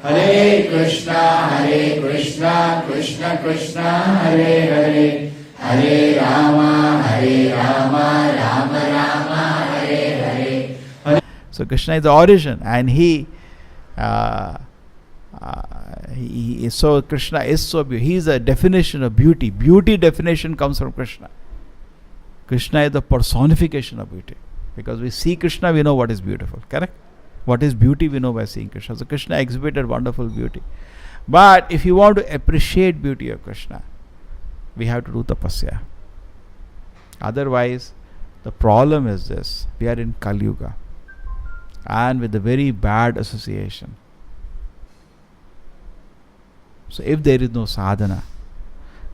Hare Krishna, Krishna Krishna, Hare Hare, Hare Rama, Rama Rama, Hare Hare. So Krishna is the origin, and so Krishna is so beautiful. He is a definition of beauty. Beauty definition comes from Krishna. Krishna is the personification of beauty. Because we see Krishna, we know what is beautiful. Correct? What is beauty, we know by seeing Krishna. So Krishna exhibited wonderful beauty. But if you want to appreciate beauty of Krishna, we have to do tapasya. Otherwise, the problem is this: we are in Kali Yuga, and with a very bad association. So if there is no sadhana,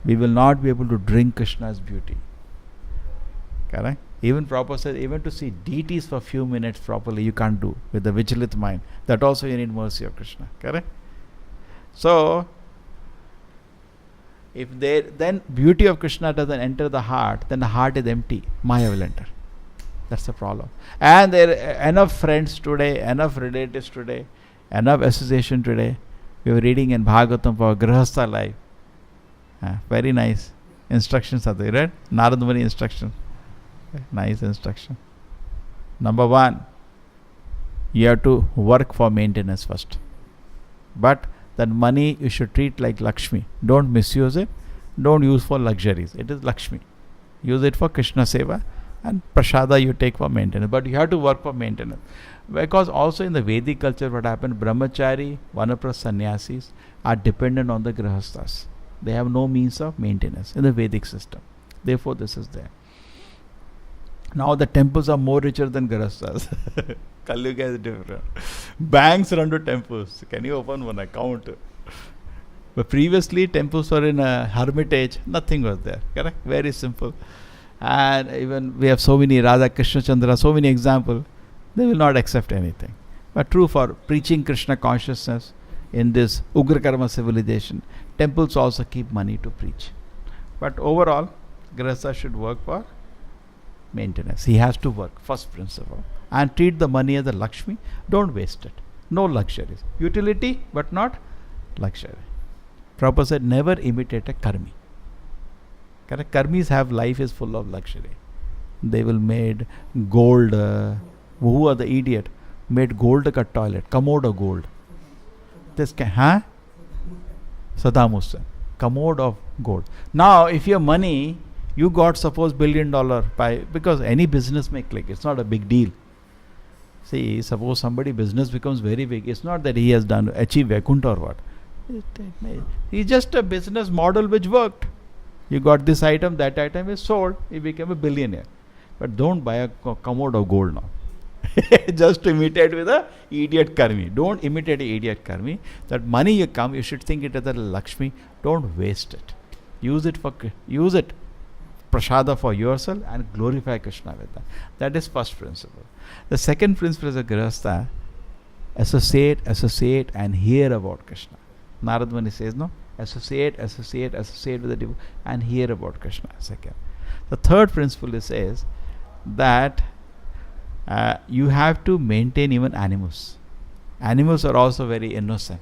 we will not be able to drink Krishna's beauty. Correct? Even Prabhupada says, even to see deities for a few minutes properly, you can't do with the vigilant mind. That also you need mercy of Krishna. Correct? So, if then beauty of Krishna doesn't enter the heart, then the heart is empty. Maya will enter. That's the problem. And there are enough friends today, enough relatives today, enough association today. We were reading in Bhagavatam for Grihastha life. Very nice instructions are there, right? Narad Muni instruction. Nice instruction. Number 1, you have to work for maintenance first. But that money you should treat like Lakshmi. Don't misuse it. Don't use for luxuries. It is Lakshmi. Use it for Krishna Seva, and Prasada you take for maintenance. But you have to work for maintenance. Because also in the Vedic culture, what happened? Brahmachari, Vanaprastha sannyasis are dependent on the Grihasthas. They have no means of maintenance in the Vedic system. Therefore, this is there. Now the temples are more richer than Grihasthas. Kali Yuga is different. Banks run to temples. Can you open one account? But previously temples were in a hermitage. Nothing was there. Correct? Very simple. And even we have so many Radha Krishna Chandra, so many examples. They will not accept anything. But true for preaching Krishna consciousness in this Ugra Karma civilization, temples also keep money to preach. But overall, Grihastha should work for maintenance. He has to work, first principle. And treat the money as a Lakshmi. Don't waste it. No luxuries. Utility, but not luxury. Prabhupada said, never imitate a karmi. Correct? Karmis have life is full of luxury. They will made gold. Who are the idiot? Made gold ka toilet. Commode of gold. This can, Saddam Hussein. Commode of gold. Now, if your money, you got suppose $1 billion because any business may click. It's not a big deal. See, suppose somebody business becomes very big. It's not that he has achieved Vaikuntha or what. It's just a business model which worked. You got this item, that item is sold. He became a billionaire. But don't buy a commode of gold now. Just imitate with a idiot karmi. Don't imitate a idiot karmi. That money you come, you should think it as a Lakshmi. Don't waste it. Use it prasada for yourself and glorify Krishna with that. That is first principle. The second principle is a Grihastha. Associate and hear about Krishna. Narad Muni says, no? Associate with the devotee and hear about Krishna. Second. The third principle says that you have to maintain even animals. Animals are also very innocent.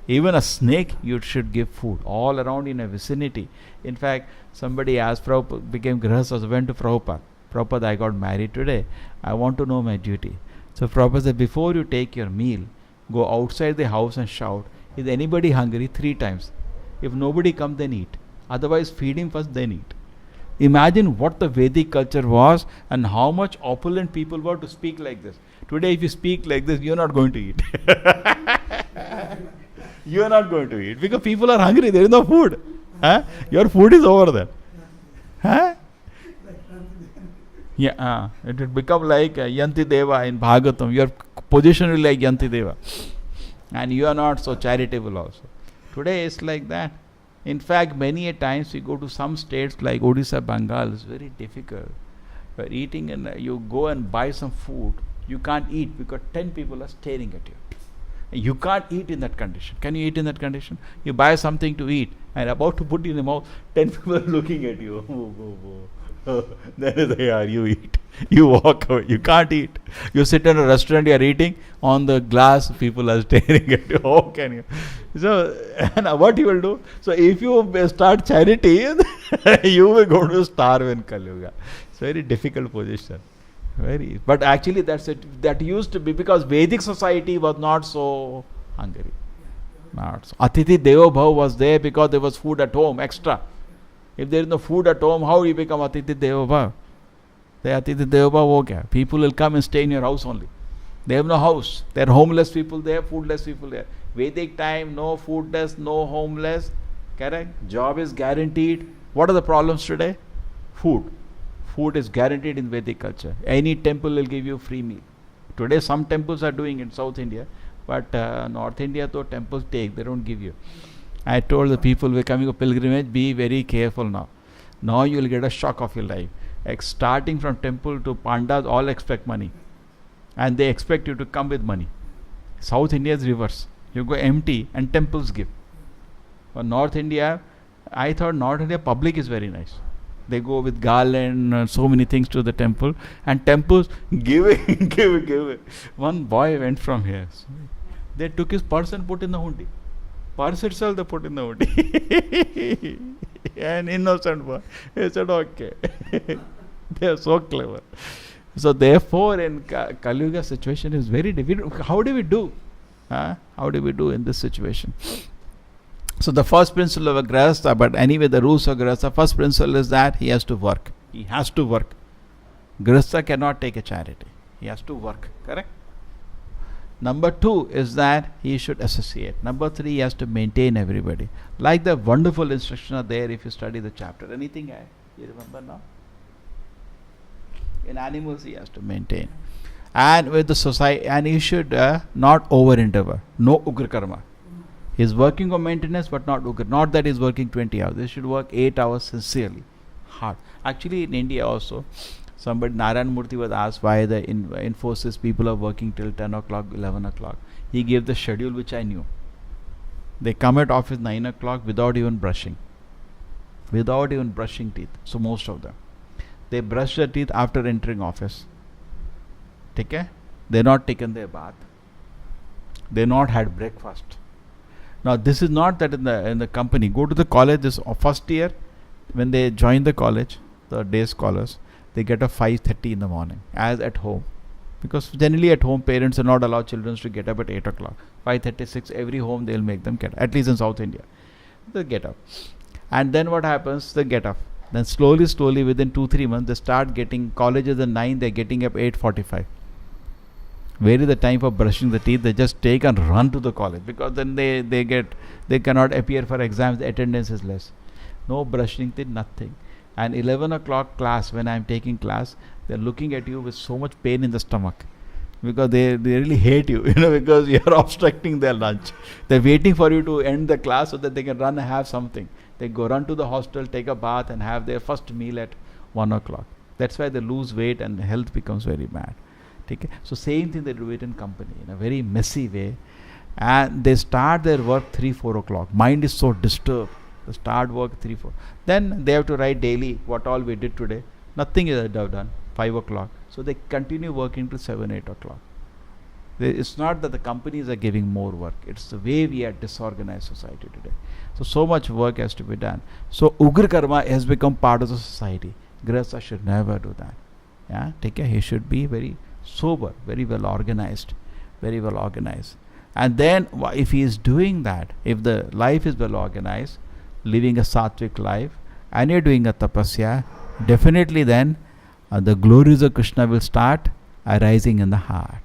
Even a snake, you should give food all around in a vicinity. In fact, somebody asked, Prabhupada became Grihastha, went to Prabhupada. Prabhupada, I got married today. I want to know my duty. So Prabhupada said, before you take your meal, go outside the house and shout, is anybody hungry? 3 times. If nobody comes, then eat. Otherwise, feed him first, then eat. Imagine what the Vedic culture was and how much opulent people were to speak like this. Today, if you speak like this, you're not going to eat. You are not going to eat because people are hungry. There is no food. Your food is over there. Yeah, it will become like Yanti Deva in Bhagavatam. Your position is like Yanti Deva. And you are not so charitable also. Today it's like that. In fact, many a times we go to some states like Odisha, Bengal, it's very difficult. You're eating and you go and buy some food, you can't eat because 10 people are staring at you. You can't eat in that condition. Can you eat in that condition? You buy something to eat and about to put it in the mouth, 10 people are looking at you. There is you eat. You walk away. You can't eat. You sit in a restaurant, you are eating. On the glass, people are staring at you. How can you? So, and what you will do? So, if you start charity, you will go to starve in Kali Yuga. It's a very difficult position. Very. But actually, that's it. That used to be because Vedic society was not so hungry. Not so. Atiti Devo Bhav was there because there was food at home extra. If there is no food at home, how you become Atiti Devo Bhav? The Atiti Devo Bhav ho kya? People will come and stay in your house only. They have no house. There are homeless people there, foodless people there. Vedic time, no foodless, no homeless. Correct? Job is guaranteed. What are the problems today? Food. Food is guaranteed in Vedic culture. Any temple will give you free meal. Today some temples are doing in South India, but North India though temples take, they don't give you. I told the people who are coming to pilgrimage, be very careful now. Now you will get a shock of your life. Starting from temple to pandas, all expect money. And they expect you to come with money. South India is reverse. You go empty and temples give. For North India, I thought North India public is very nice. They go with garland and so many things to the temple. And temples give it. One boy went from here. They took his purse and put in the hundi. Purse itself they put in the hundi. An innocent boy. He said, okay. They are so clever. So therefore, in Kali Yuga situation is very difficult. How do we do? How do we do in this situation? So the first principle of a Grihastha, but anyway the rules of Grihastha, first principle is that he has to work. He has to work. Grihastha cannot take a charity. He has to work. Correct? Number 2 is that he should associate. Number 3, he has to maintain everybody. Like the wonderful instruction are there if you study the chapter. Anything you remember now? In animals he has to maintain. And with the society, and he should not over endeavor. No ugra karma. He is working on maintenance but not ugra. Not that he is working 20 hours. He should work 8 hours sincerely. Hard. Actually in India also, somebody, Narayan Murthy was asked why the Infosys people are working till 10 o'clock, 11 o'clock. He gave the schedule which I knew. They come at office 9 o'clock without even brushing. Without even brushing teeth. So most of them. They brush their teeth after entering office. Okay? They not taken their bath. They not had breakfast. Now this is not that in the company. Go to the college this first year when they join the college, the day scholars, they get up 5:30 in the morning as at home. Because generally at home parents are not allowed children to get up at 8 o'clock. 5:36 every home they will make them get up. At least in South India. They get up. And then what happens? They get up. Then slowly within 2-3 months they start getting colleges at 9, they're getting up 8:45. Where is the time for brushing the teeth? They just take and run to the college because then they cannot appear for exams, the attendance is less. No brushing teeth, nothing. And 11 o'clock class, when I'm taking class, they're looking at you with so much pain in the stomach. Because they really hate you, because you're obstructing their lunch. They're waiting for you to end the class so that they can run and have something. They go run to the hostel, take a bath and have their first meal at 1 o'clock. That's why they lose weight and health becomes very bad. Okay? So same thing they do it in company in a very messy way. And they start their work 3-4 o'clock. Mind is so disturbed. They start work 3-4. Then they have to write daily what all we did today. Nothing is done. 5 o'clock. So they continue working till 7-8 o'clock. It's not that the companies are giving more work. It's the way we are disorganized society today. So much work has to be done. So Ugra Karma has become part of the society. Grihastha should never do that. Yeah, take care. He should be very sober, very well organized. Very well organized. And then if he is doing that, if the life is well organized, living a sattvic life, and you're doing a tapasya, definitely then the glories of Krishna will start arising in the heart.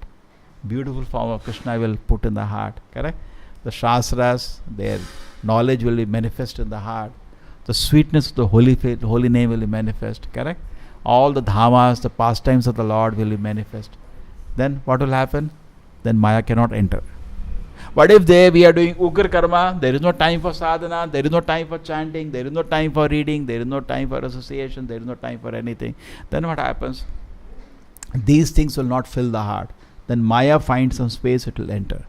Beautiful form of Krishna will put in the heart. Correct? The Shastras, their knowledge will be manifest in the heart. The sweetness of the holy name will be manifest. Correct? All the dhamas, the pastimes of the Lord will be manifest. Then what will happen? Then Maya cannot enter. But if we are doing Ugra Karma, there is no time for sadhana, there is no time for chanting, there is no time for reading, there is no time for association, there is no time for anything. Then what happens? These things will not fill the heart. Then Maya finds some space, it will enter.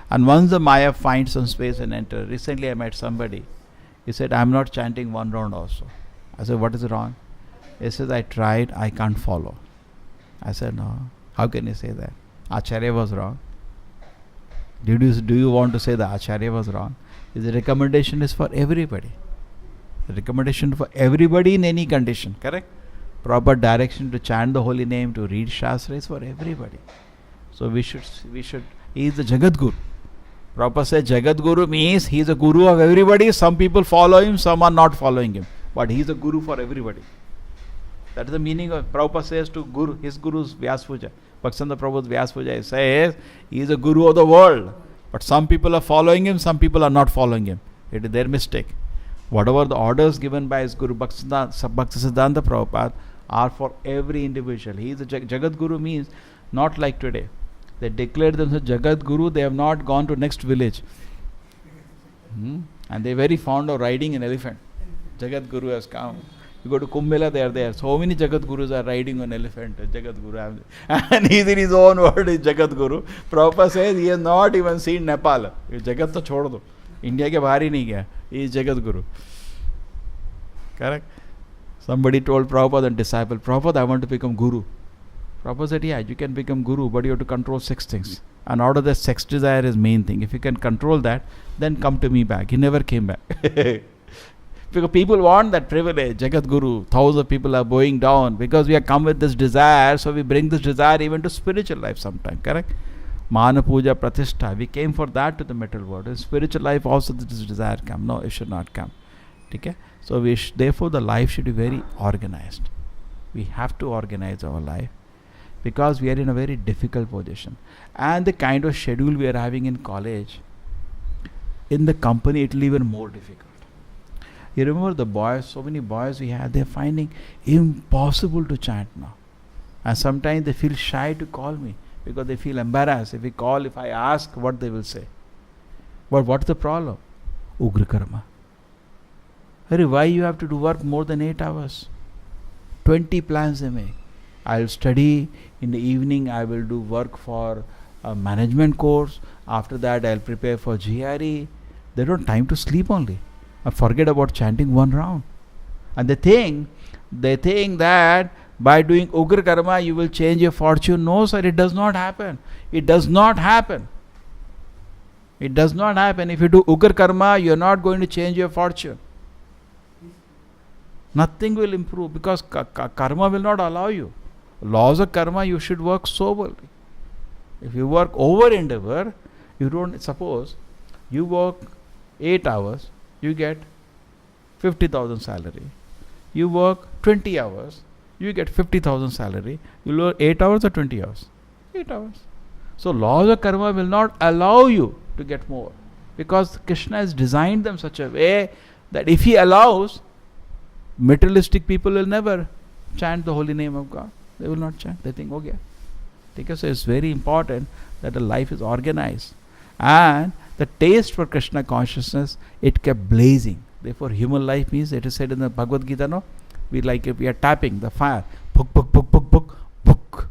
And once the Maya finds some space and enter, recently I met somebody. He said, I'm not chanting 1 round also. I said, what is wrong? He says, I tried, I can't follow. I said, no. How can you say that? Acharya was wrong. Do you want to say that Acharya was wrong? The recommendation is for everybody. The recommendation for everybody in any condition, correct? Proper direction to chant the holy name, to read Shastra is for everybody. So we should, he is the Jagat Guru. Prabhupada said Jagat Guru means he is a guru of everybody. Some people follow him, some are not following him. But he is a guru for everybody. That is the meaning of Prabhupada says to Guru, his Guru's Vyas Puja. Bhaktivinoda Prabhu's Vyas Puja, he says he is a guru of the world. But some people are following him, some people are not following him. It is their mistake. Whatever the orders given by his Guru Bhaktisiddhanta Prabhupada are for every individual. He is a Jagat Guru means not like today. They declared themselves Jagat Guru, they have not gone to next village. And they are very fond of riding an elephant. Jagat Guru has come. You go to Kumbh Mela, they are there. So many Jagat Gurus are riding on elephant. Jagat Guru. And he is in his own word, is Jagat Guru. Prabhupada says he has not even seen Nepal. Jagat to chhod do. India ke bahar hi nahi gaya. He is Jagat Guru. Correct? Somebody told Prabhupada and disciple, Prabhupada, I want to become Guru. Prabhupada said, yeah, you can become Guru, but you have to control 6 things. And out of the sex desire is main thing. If you can control that, then come to me back. He never came back. Because people want that privilege, Jagat Guru. Thousands of people are bowing down because we have come with this desire, so we bring this desire even to spiritual life sometime, correct? Mana Puja Pratishtha, we came for that to the material world. In spiritual life also this desire come. No, it should not come. Okay? So therefore the life should be very organized. We have to organize our life because we are in a very difficult position. And the kind of schedule we are having in college, in the company it will be even more difficult. You remember the boys, so many boys we had, they are finding impossible to chant now. And sometimes they feel shy to call me because they feel embarrassed. If I ask what they will say. But what's the problem? Ugra Karma. Why you have to do work more than 8 hours? 20 plans they make. I'll study, in the evening I will do work for a management course. After that I'll prepare for GRE. They don't have time to sleep only. And forget about chanting 1 round. And they think that by doing Ugra Karma you will change your fortune. No sir, it does not happen. It does not happen. It does not happen. If you do Ugra Karma, you are not going to change your fortune. Nothing will improve because karma will not allow you. Laws of karma, you should work soberly. If you work over endeavor, you don't, suppose you work 8 hours, you get 50,000 salary. You work 20 hours, you get 50,000 salary. You work 8 hours or 20 hours? 8 hours. So laws of karma will not allow you to get more because Krishna has designed them such a way that if he allows, materialistic people will never chant the holy name of God. They will not chant. They think, okay. So it's very important that the life is organized. And the taste for Krishna consciousness, it kept blazing. Therefore, human life means, it is said in the Bhagavad Gita, no? We are tapping the fire. Puk, puk, puk, puk, puk, puk.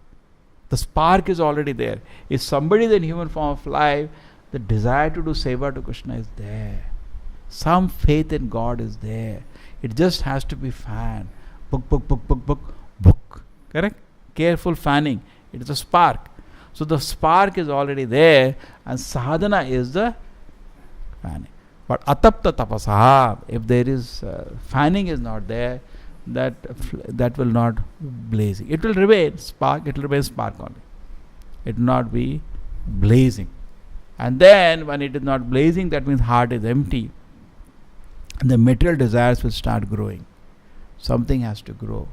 The spark is already there. If somebody is in human form of life, the desire to do seva to Krishna is there. Some faith in God is there. It just has to be fanned. Book, book, book, book, book, book. Correct? Careful fanning. It is a spark. So the spark is already there and sadhana is the fanning. But atapta tapasa, if there is fanning is not there, that will not blazing. It will remain spark. It will remain spark only. It will not be blazing. And then when it is not blazing, that means heart is empty. And the material desires will start growing. Something has to grow.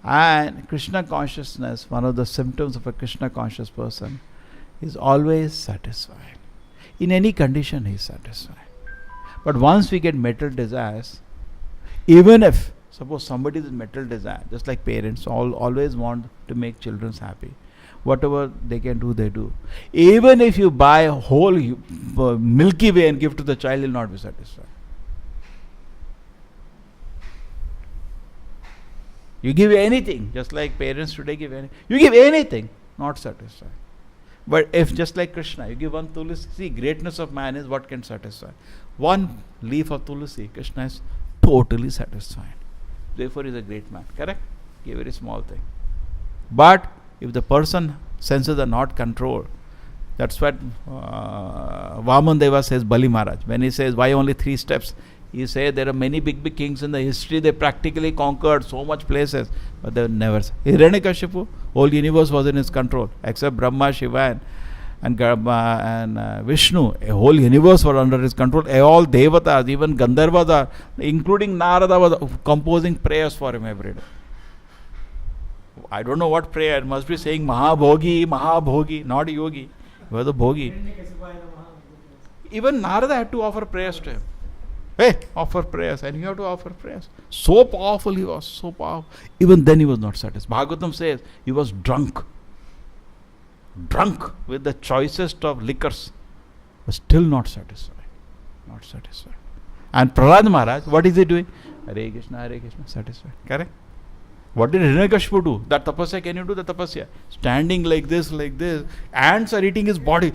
And Krishna consciousness, one of the symptoms of a Krishna conscious person, is always satisfied. In any condition he is satisfied. But once we get material desires, even if, suppose somebody is in material desire, just like parents always want to make children happy. Whatever they can do, they do. Even if you buy a whole Milky Way and give to the child, he will not be satisfied. You give anything, just like parents today give anything. You give anything, not satisfied. But if just like Krishna, you give one tulsi, see, greatness of man is what can satisfy. One leaf of tulsi, Krishna is totally satisfied. therefore he is a great man. Correct? A very small thing. But if the person senses are not controlled, that's what Vaman Deva says, Bali Maharaj. When he says, why only 3 steps? He says there are many big kings in the history, they practically conquered so much places, but they never. Hiranyakashipu, whole universe was in his control, except Brahma, Shiva and Vishnu. A whole universe was under his control. All Devatas, even Gandharvas, including Narada, was composing prayers for him every day. I don't know what prayer, it must be saying Mahabhogi, not Yogi. Where the Bhogi. Even Narada had to offer prayers to him. Hey, offer prayers, and you have to offer prayers. So powerful he was, so powerful. Even then he was not satisfied. Bhagavatam says he was drunk with the choicest of liquors, but still not satisfied. Not satisfied. And Prahlad Maharaj, what is he doing? Hare Krishna, satisfied. Correct? What did Hiranyakashipu do? That tapasya, can you do the tapasya? Standing like this, ants are eating his body.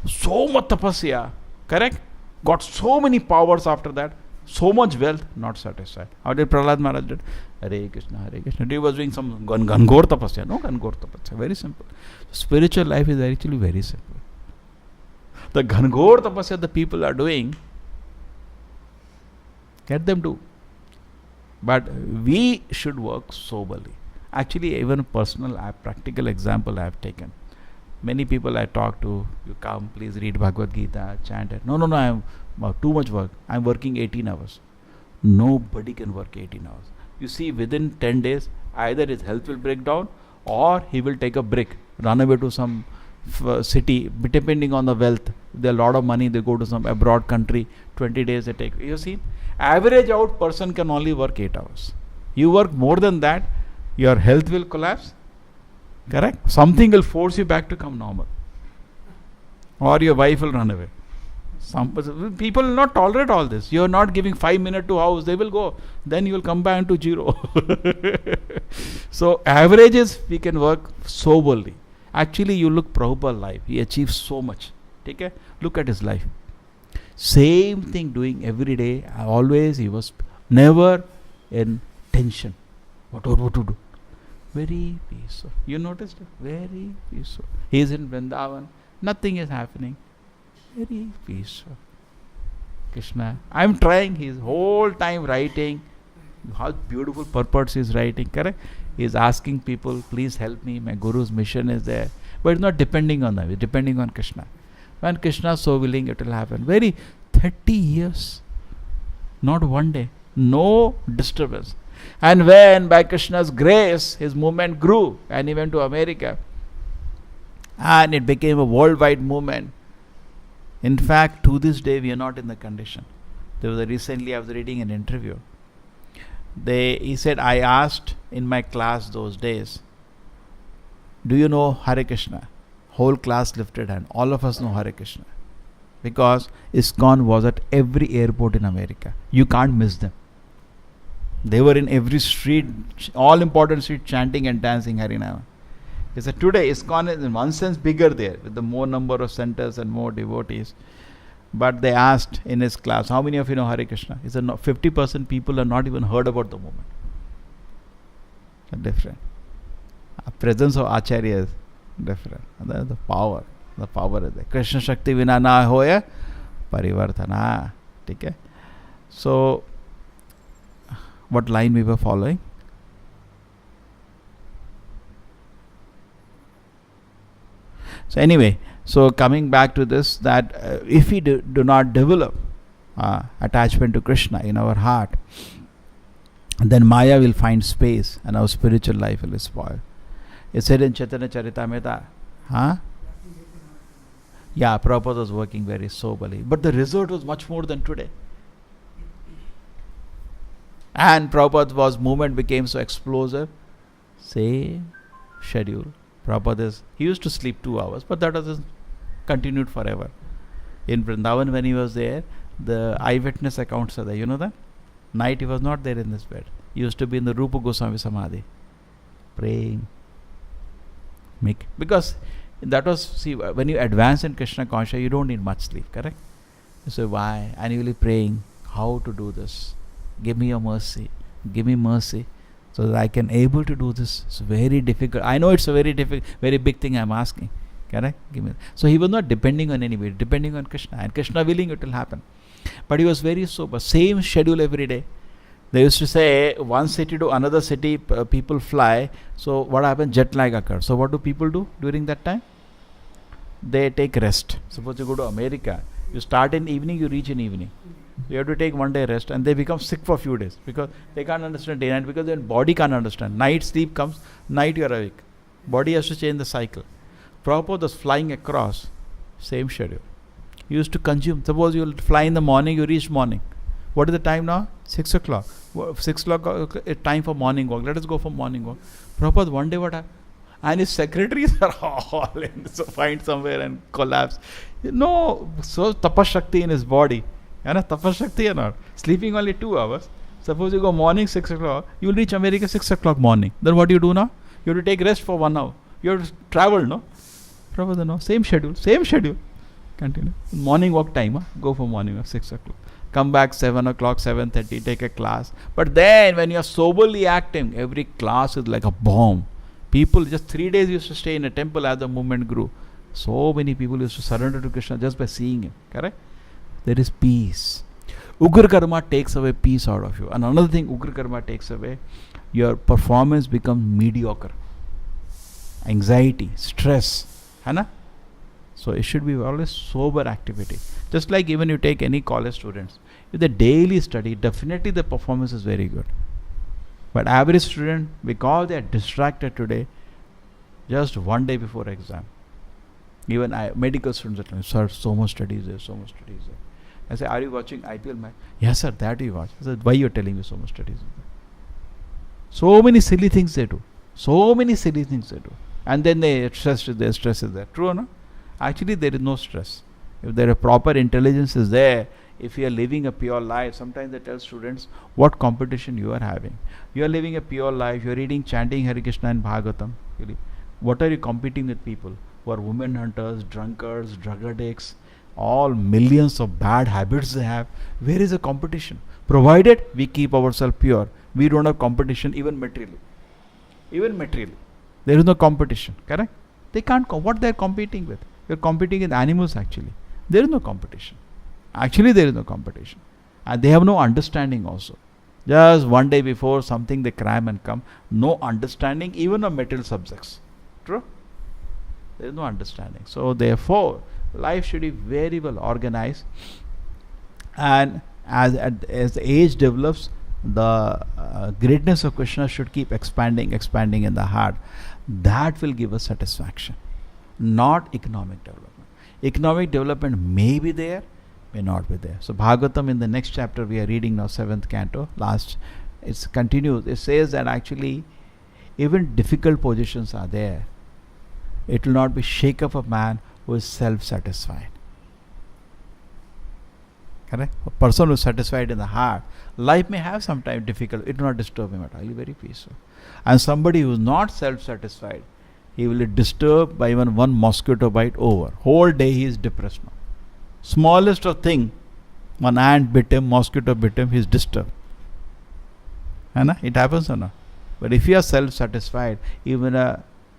So much tapasya. Correct? Got so many powers after that, so much wealth, not satisfied. How did Prahlad Maharaj do? Hare Krishna. He was doing some Gangor tapasya. No Gangor tapasya. Very simple. Spiritual life is actually very simple. The Gangor tapasya the people are doing, let them do. But we should work soberly. Actually, even a personal, practical example I have taken. Many people I talk to, you come, please read Bhagavad Gita, chant it. No, I am too much work. I am working 18 hours. Nobody can work 18 hours. You see, within 10 days, either his health will break down or he will take a break, run away to some city, depending on the wealth. There are a lot of money, they go to some abroad country, 20 days they take. You see, average out person can only work 8 hours. You work more than that, your health will collapse. Correct? Something will force you back to come normal. Or your wife will run away. Some people will not tolerate all this. You are not giving 5 minutes to house, they will go. Then you will come back to 0. So averages we can work soberly. Actually, you look Prabhupada's life. He achieved so much. Take care. Look at his life. Same thing doing every day. Always he was never in tension. What to do? Very peaceful. You noticed it? Very peaceful. He is in Vrindavan. Nothing is happening. Very peaceful. Krishna. I am trying his whole time writing. How beautiful purports he is writing. Correct? He is asking people, please help me. My Guru's mission is there. But it's not depending on them. It's depending on Krishna. When Krishna is so willing, it will happen. Very 30 years. Not one day. No disturbance. And when by Krishna's grace his movement grew and he went to America and it became a worldwide movement. In fact, to this day we are not in the condition. Recently I was reading an interview. He said, I asked in my class those days, do you know Hare Krishna? Whole class lifted hand. All of us know Hare Krishna. Because ISKCON was at every airport in America. You can't miss them. They were in every street, all important street, chanting and dancing Harinama. He said today ISKCON is in one sense bigger there, with the more number of centers and more devotees. But they asked in his class, how many of you know Hare Krishna? He said, no, 50% people have not even heard about the movement. Different. Presence of Acharya is different. And that is the power. The power is there. Krishna Shakti vina na hoya parivartana. Okay? So, what line we were following? So anyway, so coming back to this, that if we do not develop attachment to Krishna in our heart, then Maya will find space and our spiritual life will spoil. It said in Chaitanya Charitamrita, yeah, Prabhupada was working very soberly, but the result was much more than today. And Prabhupada's movement became so explosive. Same schedule. Prabhupada he used to sleep 2 hours, but that was continued forever. In Vrindavan when he was there, the eyewitness accounts are there. You know that? Night he was not there in this bed. He used to be in the Rupa Goswami Samadhi, praying. Because that was, see, when you advance in Krishna consciousness, you don't need much sleep, correct? You say, why? Annually praying, how to do this? give me your mercy, give me mercy, so that I can able to do this. It's very difficult. I know it's a very difficult, very big thing I'm asking. Correct? Give me. So he was not depending on anybody, depending on Krishna, and Krishna willing, it will happen. But he was very sober. Same schedule every day. They used to say one city to another city, people fly. So what happens? Jet lag occurs. So what do people do during that time? They take rest. Suppose you go to America, you start in evening, you reach in evening. You have to take one day rest, and they become sick for a few days because they can't understand day and night, because their body can't understand. Night sleep comes, night you are awake. Body has to change the cycle. Prabhupada was flying across, same schedule. You used to consume. Suppose you will fly in the morning, you reach morning. What is the time now? 6 o'clock. 6 o'clock, time for morning walk. Let us go for morning walk. Prabhupada, one day what happened? And his secretaries are all in, so find somewhere and collapse. No, so tapashakti in his body. Tapashakti or not? Sleeping only 2 hours. Suppose you go morning 6 o'clock, you will reach America 6 o'clock morning. Then what do you do now? You have to take rest for 1 hour. You have to travel, no? Prabhupada, no. Same schedule. Continue. Morning walk time, go for morning walk 6 o'clock. Come back 7 o'clock, 7:30, take a class. But then when you are soberly acting, every class is like a bomb. People, just 3 days used to stay in a temple as the movement grew. So many people used to surrender to Krishna just by seeing him. Correct? There is peace. Ugra karma takes away peace out of you. And another thing Ugra karma takes away, your performance becomes mediocre. Anxiety, stress. Hana? So it should be always sober activity. Just like even you take any college students, if they daily study, definitely the performance is very good. But average student, because they are distracted today, just one day before exam. Even medical students are telling me, sir, so much studies there, so much studies there. I say, are you watching IPL match? Yes, sir, that we watch. I said, why you are telling me so much studies there? So many silly things they do. And then their stress is there. True or not? Actually, there is no stress. If there is proper intelligence is there, if you are living a pure life, sometimes they tell students what competition you are having. You are living a pure life, you are reading, chanting Hare Krishna and Bhagavatam. What are you competing with people who are women hunters, drunkards, drug addicts, all millions of bad habits they have? Where is the competition? Provided we keep ourselves pure, we don't have competition even materially. There is no competition, correct? They can't, what they are competing with? You are competing with animals actually. There is no competition. Actually, there is no competition. And they have no understanding also. Just one day before something they cram and come. No understanding even of material subjects. True? There is no understanding. So therefore, life should be very well organized. And as the age develops, the greatness of Krishna should keep expanding in the heart. That will give us satisfaction. Not economic development. Economic development may be there, may not be there. So Bhagavatam, in the next chapter we are reading now, 7th canto, it continues. It says that actually even difficult positions are there. It will not be shake of a man who is self-satisfied. Correct? A person who is satisfied in the heart, life may have sometimes difficult, it will not disturb him at all. He will be very peaceful. And somebody who is not self-satisfied, he will be disturbed by even one mosquito bite over. Whole day he is depressed now. Smallest of thing, one ant bit him, mosquito bit him, he is disturbed. It happens or not? But if you are self-satisfied, even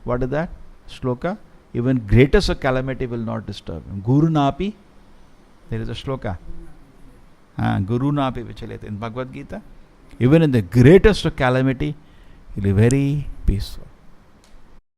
what is that? Shloka? Even greatest of calamity will not disturb him. Guru Napi, there is a shloka. Guru Napi Vichaleta in Bhagavad Gita. Even in the greatest of calamity, he will be very peaceful.